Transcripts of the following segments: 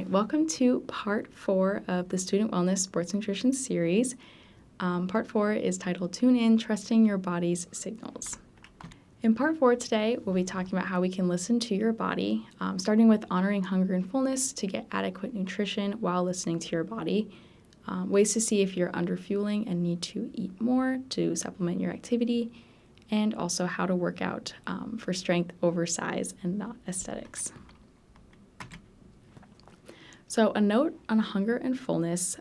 welcome to part 4 of the Student Wellness Sports Nutrition series. Part 4 is titled Tune In, Trusting Your Body's Signals. In part 4 today, we'll be talking about how we can listen to your body, starting with honoring hunger and fullness to get adequate nutrition while listening to your body, ways to see if you're underfueling and need to eat more to supplement your activity, and also how to work out for strength over size and not aesthetics. So a note on hunger and fullness,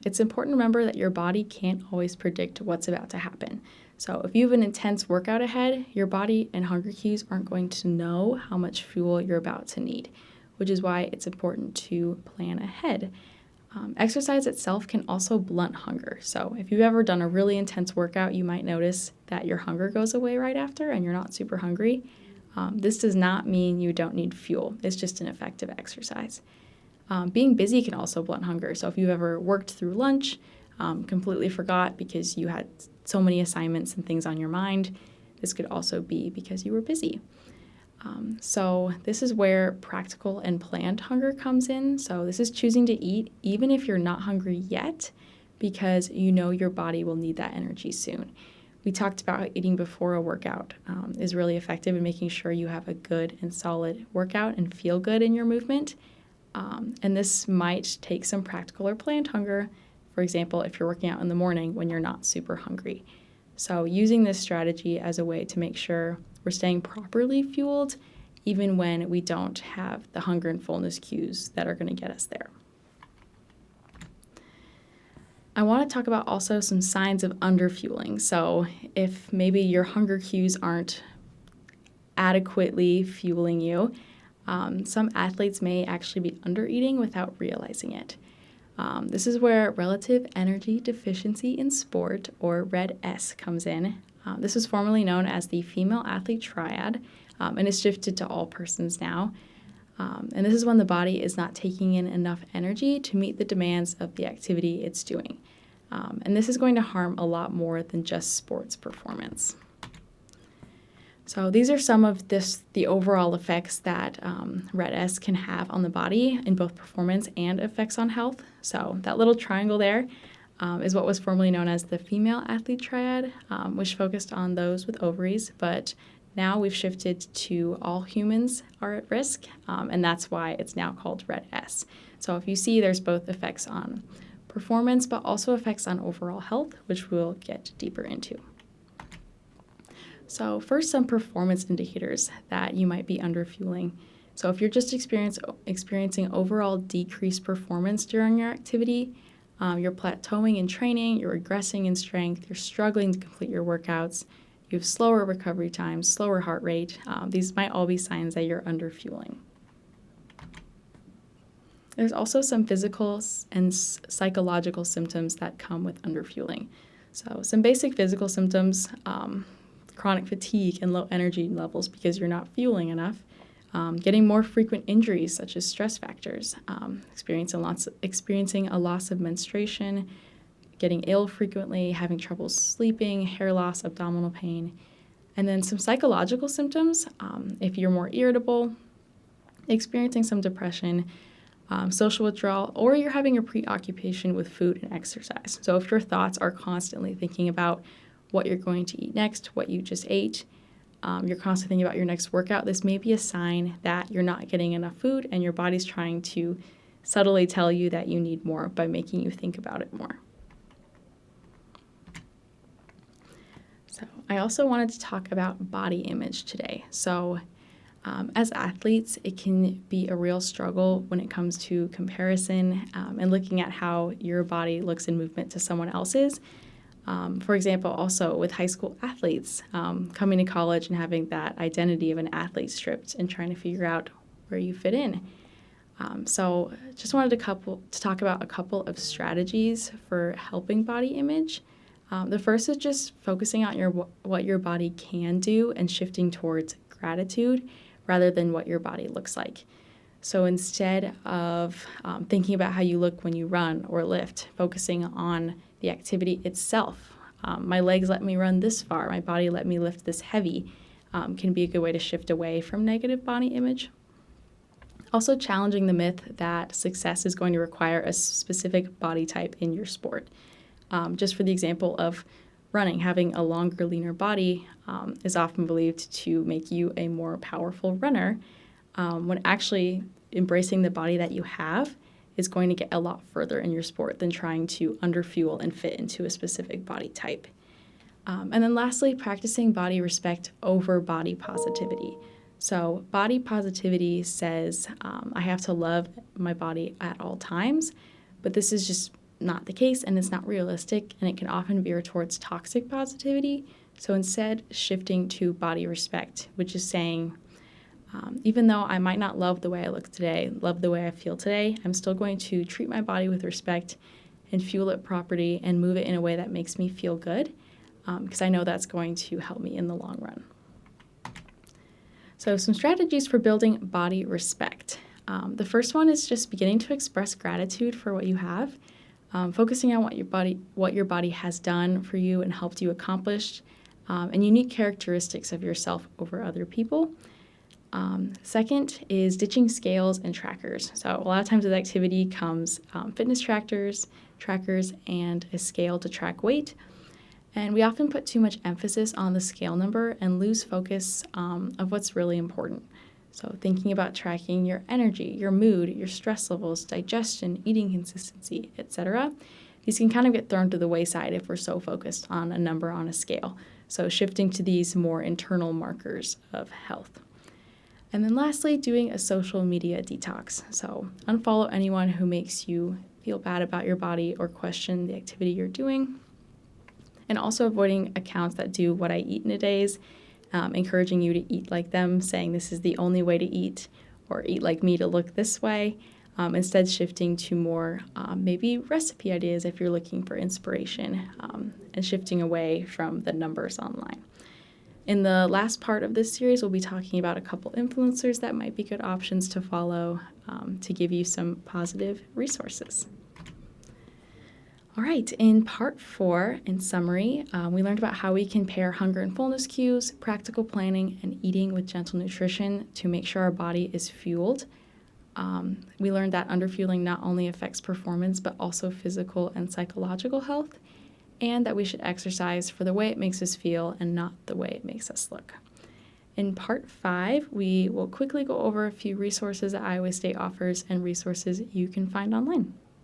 it's important to remember that your body can't always predict what's about to happen. So if you have an intense workout ahead, your body and hunger cues aren't going to know how much fuel you're about to need, which is why it's important to plan ahead. Exercise itself can also blunt hunger. So if you've ever done a really intense workout, you might notice that your hunger goes away right after and you're not super hungry. This does not mean you don't need fuel. It's just an effective exercise. Being busy can also blunt hunger. So if you've ever worked through lunch, completely forgot because you had so many assignments and things on your mind, this could also be because you were busy. So this is where practical and planned hunger comes in. So this is choosing to eat even if you're not hungry yet, because you know your body will need that energy soon. We talked about how eating before a workout is really effective in making sure you have a good and solid workout and feel good in your movement. And this might take some practical or planned hunger, for example, if you're working out in the morning when you're not super hungry. So using this strategy as a way to make sure we're staying properly fueled, even when we don't have the hunger and fullness cues that are going to get us there. I want to talk about also some signs of underfueling. So if maybe your hunger cues aren't adequately fueling you, some athletes may actually be undereating without realizing it. This is where relative energy deficiency in sport, or RED-S, comes in. This is formerly known as the female athlete triad, and is shifted to all persons now. And this is when the body is not taking in enough energy to meet the demands of the activity it's doing. And this is going to harm a lot more than just sports performance. So these are some of the overall effects that RED-S can have on the body in both performance and effects on health. So that little triangle there is what was formerly known as the female athlete triad, which focused on those with ovaries, but now we've shifted to all humans are at risk, and that's why it's now called RED-S. So if you see, there's both effects on performance, but also effects on overall health, which we'll get deeper into. So first, some performance indicators that you might be underfueling. So if you're just experiencing overall decreased performance during your activity, you're plateauing in training, you're regressing in strength, you're struggling to complete your workouts, you have slower recovery times, slower heart rate, these might all be signs that you're underfueling. There's also some physical and psychological symptoms that come with underfueling. So some basic physical symptoms, chronic fatigue and low energy levels because you're not fueling enough, getting more frequent injuries such as stress factors, experiencing a loss of menstruation, getting ill frequently, having trouble sleeping, hair loss, abdominal pain, and then some psychological symptoms, if you're more irritable, experiencing some depression, social withdrawal, or you're having a preoccupation with food and exercise. So if your thoughts are constantly thinking about what you're going to eat next, what you just ate, you're constantly thinking about your next workout, this may be a sign that you're not getting enough food and your body's trying to subtly tell you that you need more by making you think about it more. So I also wanted to talk about body image today. So as athletes, it can be a real struggle when it comes to comparison and looking at how your body looks in movement to someone else's. For example, also with high school athletes coming to college and having that identity of an athlete stripped and trying to figure out where you fit in. So just wanted to talk about a couple of strategies for helping body image. The first is just focusing on what your body can do and shifting towards gratitude rather than what your body looks like. So instead of thinking about how you look when you run or lift, focusing on the activity itself. My legs let me run this far, my body let me lift this heavy, can be a good way to shift away from negative body image. Also challenging the myth that success is going to require a specific body type in your sport. Just for the example of running, having a longer, leaner body is often believed to make you a more powerful runner, when actually embracing the body that you have is going to get a lot further in your sport than trying to underfuel and fit into a specific body type. And then lastly, practicing body respect over body positivity. So body positivity says I have to love my body at all times, but this is just not the case, and it's not realistic, and it can often veer towards toxic positivity. So instead, shifting to body respect, which is saying, even though I might not love the way I look today, love the way I feel today, I'm still going to treat my body with respect and fuel it properly and move it in a way that makes me feel good, because I know that's going to help me in the long run. So some strategies for building body respect. The first one is just beginning to express gratitude for what you have, focusing on what your body has done for you and helped you accomplish, and unique characteristics of yourself over other people. Second is ditching scales and trackers. So a lot of times with activity comes fitness trackers, and a scale to track weight. And we often put too much emphasis on the scale number and lose focus of what's really important. So thinking about tracking your energy, your mood, your stress levels, digestion, eating consistency, etc. These can kind of get thrown to the wayside if we're so focused on a number on a scale. So shifting to these more internal markers of health. And then lastly, doing a social media detox. So unfollow anyone who makes you feel bad about your body or question the activity you're doing. And also avoiding accounts that do what I eat in a days, encouraging you to eat like them, saying this is the only way to eat, or eat like me to look this way. Instead, shifting to more maybe recipe ideas if you're looking for inspiration, and shifting away from the numbers online. In the last part of this series, we'll be talking about a couple influencers that might be good options to follow to give you some positive resources. All right, in part 4, in summary, we learned about how we can pair hunger and fullness cues, practical planning, and eating with gentle nutrition to make sure our body is fueled. We learned that underfueling not only affects performance, but also physical and psychological health, and that we should exercise for the way it makes us feel and not the way it makes us look. In part 5, we will quickly go over a few resources that Iowa State offers and resources you can find online.